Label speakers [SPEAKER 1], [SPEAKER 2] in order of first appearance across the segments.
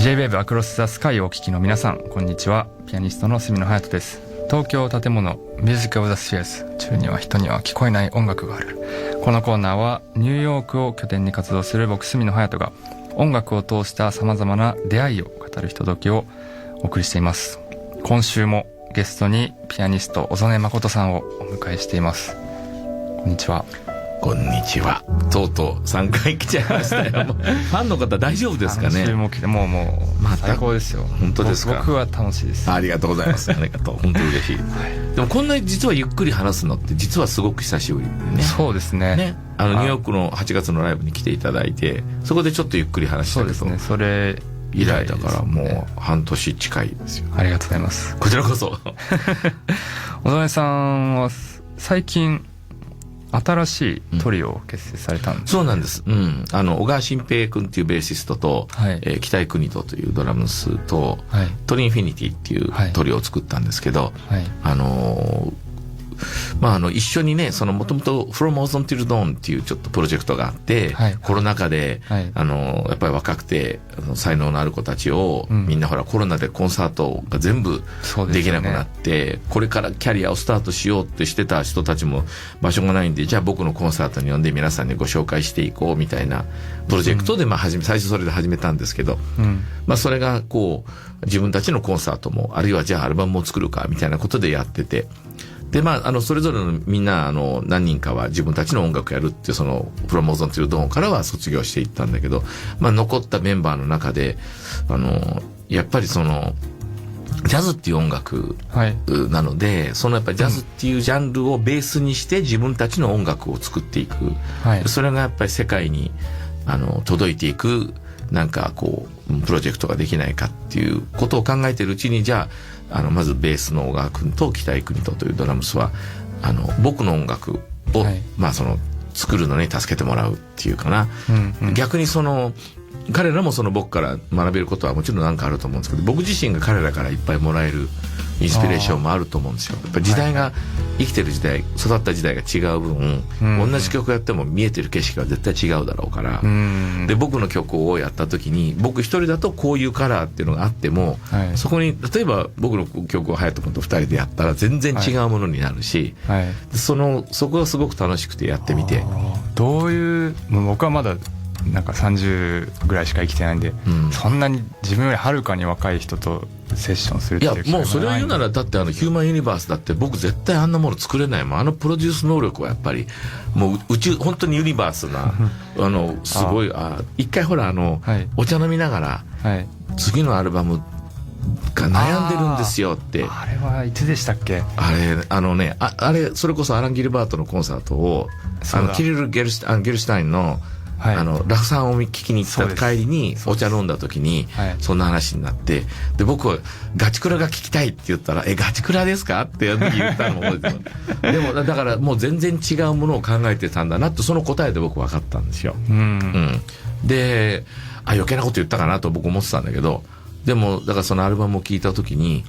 [SPEAKER 1] J-WAVE アクロスザスカイをお聞きの皆さん、こんにちは。ピアニストの住野隼人です。東京建物ミュージックオブザスフィアス、宙には人には聞こえない音楽がある。このコーナーはニューヨークを拠点に活動する僕住野隼人が音楽を通した様々な出会いを語るひとときをお送りしています。今週もゲストにピアニスト小曽根誠さんをお迎えしています。こんにちは。
[SPEAKER 2] こんにちは。とうとう3回来ちゃいましたよ。ファンの方大丈夫ですかね。
[SPEAKER 1] 3週も来てもう最高ですよ。
[SPEAKER 2] 本当ですか。
[SPEAKER 1] 僕は楽しいです。
[SPEAKER 2] ありがとうございます。ありがとう。本当に嬉しい。でもこんなに実はゆっくり話すのって実はすごく久しぶりでね。
[SPEAKER 1] そうですね。
[SPEAKER 2] ニューヨークの8月のライブに来ていただいて、そこでちょっとゆっくり話したけど。
[SPEAKER 1] そうですね。それ
[SPEAKER 2] 以来だからもう半年近いですよ。
[SPEAKER 1] ありがとうございます。
[SPEAKER 2] こちらこそ。
[SPEAKER 1] 小曽根さんは最近新しいトリオを結成されたんです、
[SPEAKER 2] そうなんです。小川新平君っていうベーシストと、北井邦人というドラムスと、トリインフィニティっていうトリオを作ったんですけど、一緒にね、もともと From Ozone Till Dawn っていうちょっとプロジェクトがあって、コロナ禍で、やっぱり若くて才能のある子たちを、みんなほらコロナでコンサートが全部できなくなって、これからキャリアをスタートしようってしてた人たちも場所がないんで、じゃあ僕のコンサートに呼んで皆さんにご紹介していこうみたいなプロジェクトで、最初それで始めたんですけど、それがこう自分たちのコンサートも、あるいはじゃあアルバムを作るかみたいなことでやってて、で、それぞれのみんな、何人かは自分たちの音楽やるっていう、プロモーションというドーンからは卒業していったんだけど、残ったメンバーの中で、やっぱりジャズっていう音楽なので、やっぱりジャズっていうジャンルをベースにして自分たちの音楽を作っていく。それがやっぱり世界に、届いていく、なんかこう、プロジェクトができないかっていうことを考えているうちに、じゃあ、まずベースの小川君と北井邦人というドラムスは、僕の音楽を、作るのに助けてもらうっていうかな。逆に彼らも僕から学べることはもちろんなんかあると思うんですけど、僕自身が彼らからいっぱいもらえるインスピレーションもあると思うんですよ。やっぱり時代が、生きてる時代、育った時代が違う分、同じ曲やっても見えてる景色は絶対違うだろうから、で、僕の曲をやった時に、僕一人だとこういうカラーっていうのがあっても、そこに、例えば僕の曲を隼人君と二人でやったら全然違うものになるし、そこがすごく楽しくてやってみて。
[SPEAKER 1] どういう、僕はまだ、なんか30ぐらいしか生きてないんで、そんなに自分よりはるかに若い人とセッションするっていう機会もない。
[SPEAKER 2] もうそれを言うなら、だってヒューマンユニバースだって僕絶対あんなもの作れないもん。プロデュース能力はやっぱりもう本当にユニバースなすごい。一回ほらお茶飲みながら、次のアルバムが悩んでるんですよって。
[SPEAKER 1] あれはいつでしたっけ。
[SPEAKER 2] あれそれこそアラン・ギルバートのコンサートをキリル・ゲルシュタインのラフさんを聞きに行った帰りにお茶飲んだ時にそんな話になって、で僕はガチクラが聞きたいって言ったら、ガチクラですかって言ったのを覚えてます。でもだからもう全然違うものを考えてたんだなって、その答えで僕分かったんですよ。で、余計なこと言ったかなと僕思ってたんだけど、でもだからそのアルバムを聞いた時に、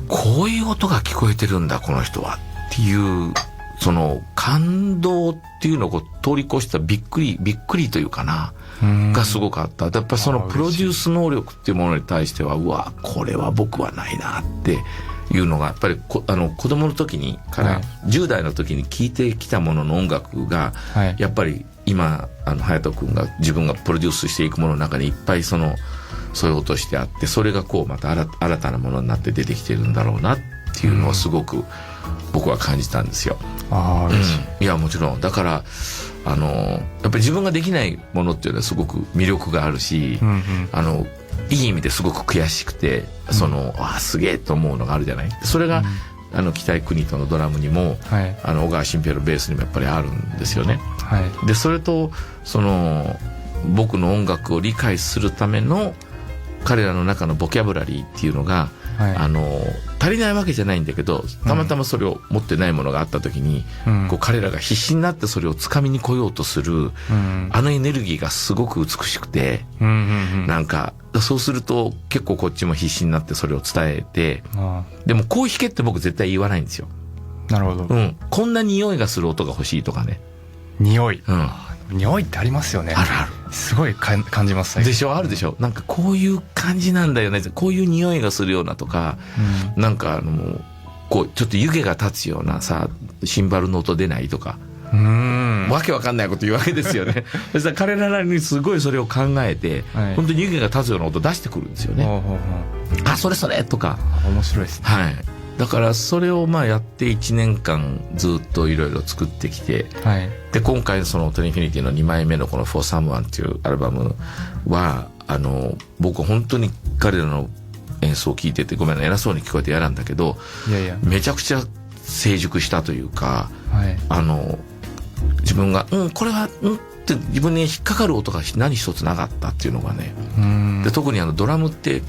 [SPEAKER 2] こういう音が聞こえてるんだこの人はっていう、感動っていうのを通り越したびっくりというかな、がすごくあった。やっぱりプロデュース能力っていうものに対しては、これは僕はないなっていうのが、やっぱり子供の時にから10代の時に聴いてきたものの音楽が、やっぱり今隼人君が自分がプロデュースしていくものの中にいっぱいそういう音してあって、それがこうまた新たなものになって出てきてるんだろうなっていうのをすごく僕は感じたんですよ。いやもちろんだからやっぱり自分ができないものっていうのはすごく魅力があるし、いい意味ですごく悔しくて、すげえと思うのがあるじゃない。それが、北井邦人のドラムにも、小川新平のベースにもやっぱりあるんですよね。でそれと僕の音楽を理解するための彼らの中のボキャブラリーっていうのが、足りないわけじゃないんだけど、たまたまそれを持ってないものがあった時に、彼らが必死になってそれを掴みに来ようとする、エネルギーがすごく美しくて、なんかそうすると結構こっちも必死になってそれを伝えて、でもこう弾けって僕絶対言わないんですよ。
[SPEAKER 1] なるほど。
[SPEAKER 2] こんな匂いがする音が欲しいとかね。
[SPEAKER 1] 匂い。匂いってありますよね。
[SPEAKER 2] あるある。
[SPEAKER 1] すごい感じます。
[SPEAKER 2] でしょ、あるでしょ。なんかこういう感じなんだよね。こういう匂いがするようなとか、なんかこうちょっと湯気が立つようなさ、シンバルの音出ないとか。わけわかんないこと言うわけですよね。そしたら彼らなりにすごいそれを考えて、本当に湯気が立つような音出してくるんですよね。あ、それそれとか。
[SPEAKER 1] 面白いですね。
[SPEAKER 2] はい。だからそれをやって1年間ずっといろいろ作ってきて、で今回そのトリンフィニティの2枚目のこの For Someone っていうアルバムは僕本当に彼らの演奏を聴いてて、ごめんな、偉そうに聞こえて嫌なんだけど、めちゃくちゃ成熟したというか、自分がこれはって自分に引っかかる音が何一つなかったっていうのがね。で特にドラムって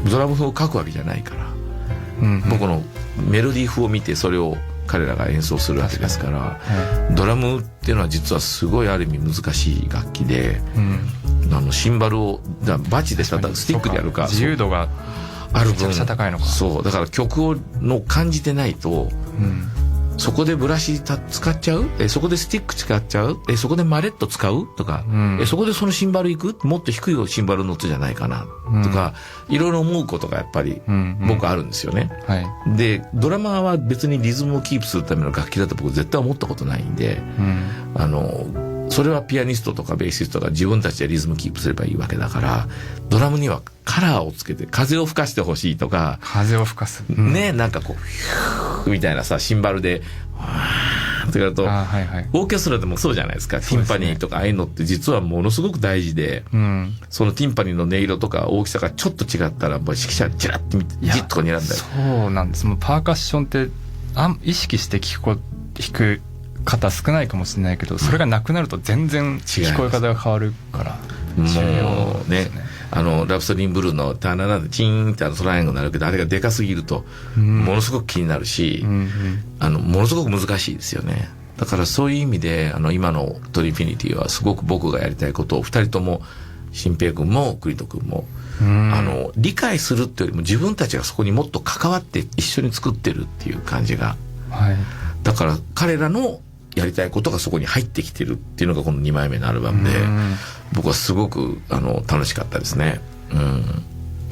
[SPEAKER 2] ドラム風を書くわけじゃないから、僕のメロディー譜を見てそれを彼らが演奏するわけですから、ドラムっていうのは実はすごいある意味難しい楽器で、シンバルをバチでスティックでやるか、
[SPEAKER 1] 自由度がある分めちゃくちゃ高いのか。
[SPEAKER 2] そうだから曲の感じてないと、そこでブラシ使っちゃう？そこでスティック使っちゃう？そこでマレット使う？とか、そこでそのシンバル行く？もっと低いシンバルの音じゃないかな？とか、いろいろ思うことがやっぱり僕あるんですよね。で、ドラマーは別にリズムをキープするための楽器だと僕絶対思ったことないんで、それはピアニストとかベーシストが自分たちでリズムキープすればいいわけだから、ドラムにはカラーをつけて風を吹かしてほしいとか、
[SPEAKER 1] 風を吹かす。
[SPEAKER 2] ね、なんかこう、ヒューみたいなさ、シンバルで、わーってやると、オーケストラでもそうじゃないですか。ティンパニーとかああいうのって実はものすごく大事で、そのティンパニーの音色とか大きさがちょっと違ったら、もう指揮者チラッと見て、じっと睨んだり。
[SPEAKER 1] そうなんです。もうパーカッションって意識して弾く方少ないかもしれないけど、それがなくなると全然聞こえ方が変わるから。
[SPEAKER 2] もうね、ラプソディーンブルーのターナーでチーンってトライアングルになるけど、あれがでかすぎるとものすごく気になるし、ものすごく難しいですよね。だからそういう意味で今のトリンフィニティはすごく僕がやりたいことを2人とも、新平君も栗人君も理解するっていうよりも自分たちがそこにもっと関わって一緒に作ってるっていう感じが、だから彼らのやりたいことがそこに入ってきてるっていうのがこの2枚目のアルバムで、僕はすごく楽しかったですね。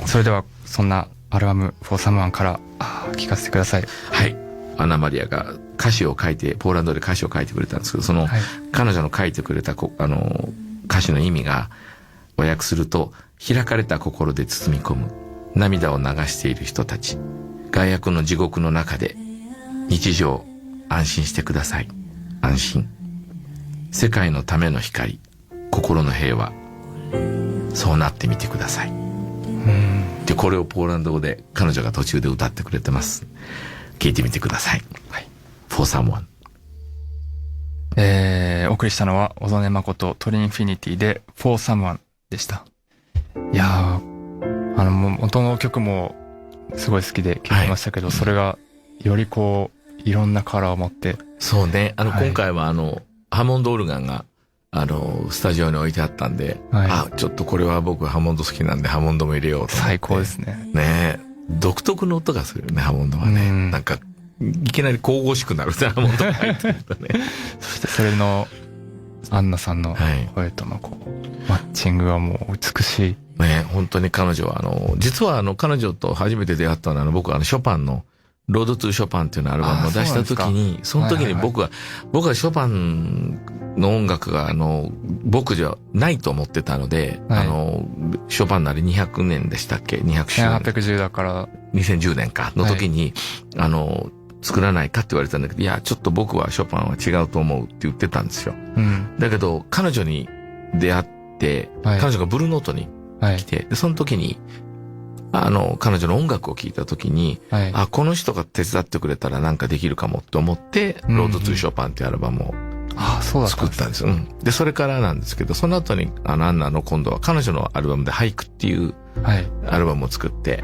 [SPEAKER 1] それではそんなアルバム For Someone から聞かせてください。
[SPEAKER 2] はい。アンナマリアが歌詞を書いて、ポーランドで歌詞を書いてくれたんですけど、その彼女の書いてくれた歌詞の意味が和訳すると、開かれた心で包み込む涙を流している人たち、外役の地獄の中で日常安心してください。安心。世界のための光、心の平和、そうなってみてください。で、これをポーランド語で彼女が途中で歌ってくれてます。聞いてみてください。For Someone。
[SPEAKER 1] お送りしたのは小曽根誠トリンフィニティで For Someone でした。いやー、元の曲もすごい好きで聴きましたけど、それがよりこういろんなカラーを持って。
[SPEAKER 2] そうね。今回はハモンドオルガンが、スタジオに置いてあったんで、ちょっとこれは僕ハモンド好きなんでハモンドも入れようと思って。
[SPEAKER 1] 最高ですね。
[SPEAKER 2] ねえ。独特の音がするよね、ハモンドはね。なんか、いきなり神々しくなるね、ハモンドが入ってるとね。
[SPEAKER 1] そしてそれの、アンナさんの声とのマッチングはもう美しい。
[SPEAKER 2] ね、本当に彼女は実は彼女と初めて出会ったのは僕はショパンのロードトゥーショパンっていうのアルバムを出した時に、その時に僕はショパンの音楽が僕じゃないと思ってたので、ショパンのあれ200年でしたっけ ?200 周年。
[SPEAKER 1] 1810だから。
[SPEAKER 2] 2010年かの時に、作らないかって言われたんだけど、いや、ちょっと僕はショパンは違うと思うって言ってたんですよ。だけど、彼女に出会って、彼女がブルーノートに来て、で、その時に、彼女の音楽を聴いた時に、この人が手伝ってくれたらなんかできるかもって思って、ロードトゥーショパンっていうアルバムを作ったんですよ。で、それからなんですけど、その後に、アンナの今度は彼女のアルバムで俳句っていうアルバムを作って、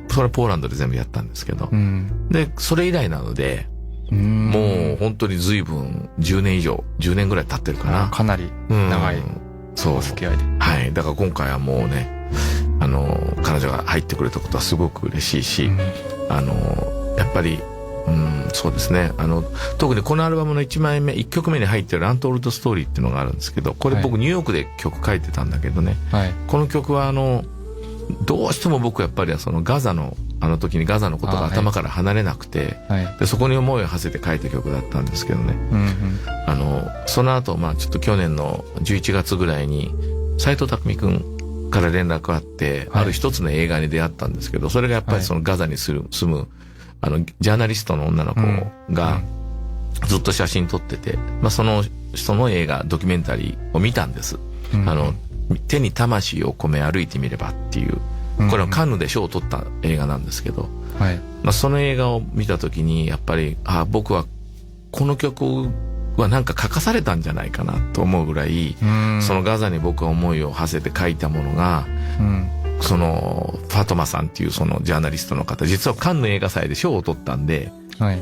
[SPEAKER 2] それはポーランドで全部やったんですけど、で、それ以来なので、もう本当に随分10年ぐらい経ってるかな。
[SPEAKER 1] かなり長いお付き合いで。
[SPEAKER 2] はい。だから今回はもうね、彼女が入ってくれたことはすごく嬉しいし、やっぱりそうですね。特にこのアルバムの1曲目に入ってるアントールドストーリーっていうのがあるんですけど、これ僕ニューヨークで曲書いてたんだけどね。この曲はどうしても僕やっぱりそのガザの時にガザのことが頭から離れなくて、でそこに思いを馳せて書いた曲だったんですけどね。その後ちょっと去年の11月ぐらいに斎藤工君から連絡があって、ある一つの映画に出会ったんですけど、それがやっぱりそのガザに住むジャーナリストの女の子がずっと写真撮ってて、その人の映画ドキュメンタリーを見たんです。手に魂を込め歩いてみればっていう、これはカンヌで賞を取った映画なんですけど、その映画を見た時にやっぱり僕はこの曲はなんか書かされたんじゃないかなと思うぐらい、そのガザに僕は思いを馳せて書いたものが、そのファトマさんっていうそのジャーナリストの方、実はカンヌ映画祭で賞を取ったんで、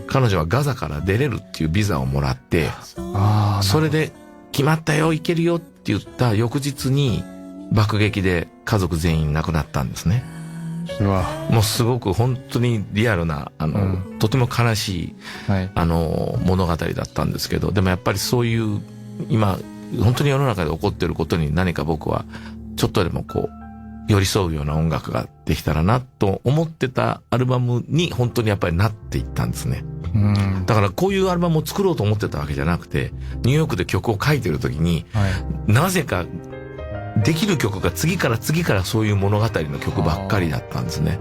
[SPEAKER 2] 彼女はガザから出れるっていうビザをもらって、それで決まったよ、行けるよって言った翌日に爆撃で家族全員亡くなったんですね。もうすごく本当にリアルなとても悲しい、物語だったんですけど、でもやっぱりそういう今本当に世の中で起こっていることに何か僕はちょっとでも寄り添うような音楽ができたらなと思ってたアルバムに本当にやっぱりなっていったんですね。だからこういうアルバムを作ろうと思ってたわけじゃなくて、ニューヨークで曲を書いてる時に、なぜかできる曲が次から次からそういう物語の曲ばっかりだったんですね。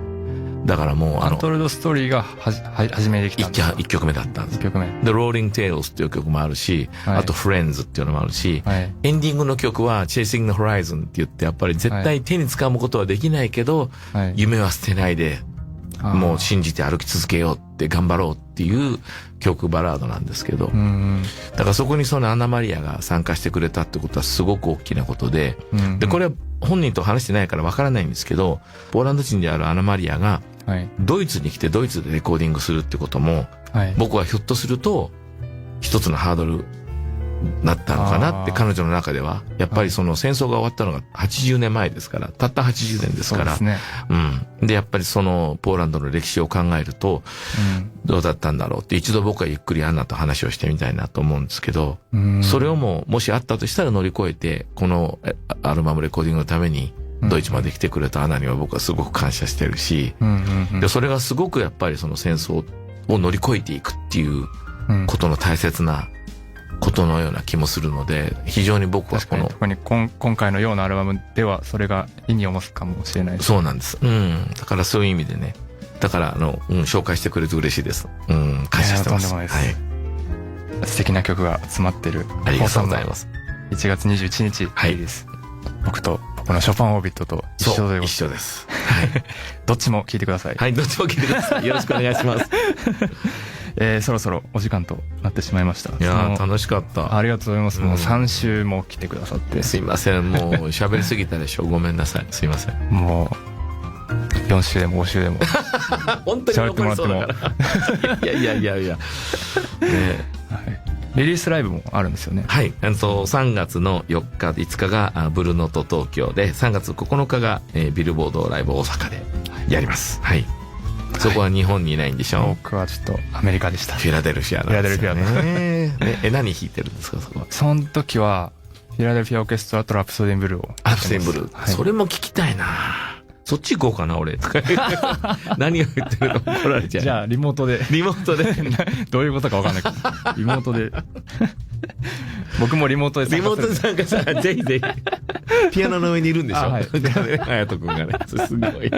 [SPEAKER 2] だからもう
[SPEAKER 1] アントールドストーリーが初めできたんですか。
[SPEAKER 2] 1曲目だったんです。
[SPEAKER 1] 1曲目
[SPEAKER 2] で、Rolling Tales っていう曲もあるし、あと Friends っていうのもあるし、エンディングの曲は Chasing the Horizon って言って、やっぱり絶対手に掴むことはできないけど、夢は捨てないで、もう信じて歩き続けようって頑張ろうっていう曲バラードなんですけど、だからそこにそのアンナ・マリアが参加してくれたってことはすごく大きなことで、で、これは本人と話してないからわからないんですけど、ポーランド人であるアンナ・マリアが、ドイツに来てドイツでレコーディングするってことも、僕はひょっとすると一つのハードルだったのかなって、彼女の中ではやっぱりその戦争が終わったのが80年前ですから、たった80年ですから、でやっぱりそのポーランドの歴史を考えると、どうだったんだろうって一度僕はゆっくりアンナと話をしてみたいなと思うんですけど、それをもしあったとしたら乗り越えてこのアルバムレコーディングのためにドイツまで来てくれたアナには僕はすごく感謝してるし、でそれがすごくやっぱりその戦争を乗り越えていくっていうことの大切なことのような気もするので、非常に僕はこの
[SPEAKER 1] 特に今回のようなアルバムではそれが意味を持つかもしれないです。
[SPEAKER 2] そうなんです。だからそういう意味でね、だから紹介してくれて嬉しいです。感謝してます。
[SPEAKER 1] 素敵な曲が詰まってる。
[SPEAKER 2] ありがとうございます。
[SPEAKER 1] 1月21日いいです。僕のショパンオービットと一緒で。
[SPEAKER 2] 一緒です。
[SPEAKER 1] どっちも聴いてください。
[SPEAKER 2] どっちも聴いてください。よろしくお願いします。
[SPEAKER 1] そろそろお時間となってしまいました。
[SPEAKER 2] いや楽しかった。
[SPEAKER 1] ありがとうございます。もう3週も来てくださって。
[SPEAKER 2] すいません。もう喋りすぎたでしょ。ごめんなさい。すいません。
[SPEAKER 1] もう4週でも5週でも
[SPEAKER 2] 本当に
[SPEAKER 1] 喋ってもらっても。
[SPEAKER 2] いや。
[SPEAKER 1] リリースライブもあるんですよね。
[SPEAKER 2] 3月の4日5日がブルノと東京で、3月9日がビルボードライブ大阪でやります。そこは日本にいないんでしょ。
[SPEAKER 1] 僕はちょっとアメリカでした。
[SPEAKER 2] フィラデルフィアなんですよね。何弾いてるんですか、そこは。
[SPEAKER 1] その時はフィラデルフィアオーケストラとラプソディンブルーを。
[SPEAKER 2] ラプソディンブルー。それも聞きたいな。そっち行こうかな、俺。何を言ってるか怒られちゃう。
[SPEAKER 1] じゃあ、リモートで。どういうことか分かんないけど。リモートで。僕もリモートで
[SPEAKER 2] 参加する。リモートで参加したら、ぜひぜひ。ピアノの上にいるんでしょ。隼人君がね。すごい。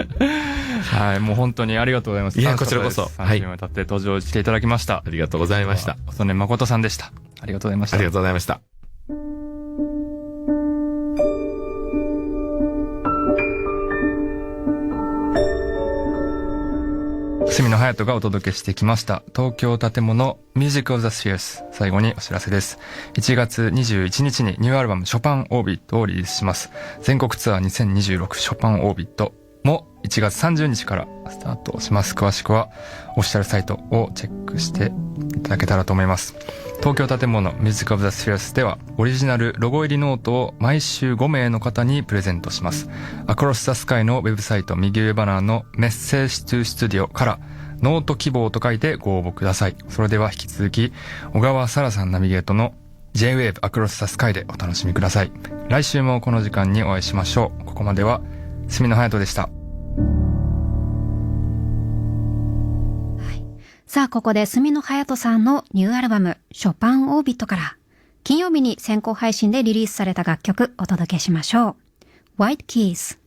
[SPEAKER 1] もう本当にありがとうございます。
[SPEAKER 2] いや、こちらこそ。
[SPEAKER 1] 3週にわたって登場していただきました。
[SPEAKER 2] ありがとうございました。
[SPEAKER 1] 曽根誠さんでした。ありがとうございました。
[SPEAKER 2] ありがとうございました。
[SPEAKER 1] 角野隼人がお届けしてきました東京建物ミュージックオブザスフィアス。最後にお知らせです。1月21日にニューアルバムショパンオービットをリリースします。全国ツアー2026ショパンオービットも1月30日からスタートします。詳しくはオフィシャルサイトをチェックしていただけたらと思います。東京建物ミュージックオブザスフィアスではオリジナルロゴ入りノートを毎週5名の方にプレゼントします。アクロスザスカイのウェブサイト右上バナーのメッセージトゥスタジオからノート希望と書いてご応募ください。それでは引き続き、小川沙羅さんナビゲートの J-Wave Across the Sky でお楽しみください。来週もこの時間にお会いしましょう。ここまでは、住野隼人でした。
[SPEAKER 3] さあ、ここで住野隼人さんのニューアルバム、ショパンオービットから、金曜日に先行配信でリリースされた楽曲お届けしましょう。White Keys。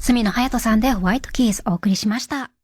[SPEAKER 3] 住野隼人さんでホワイトキーズお送りしました。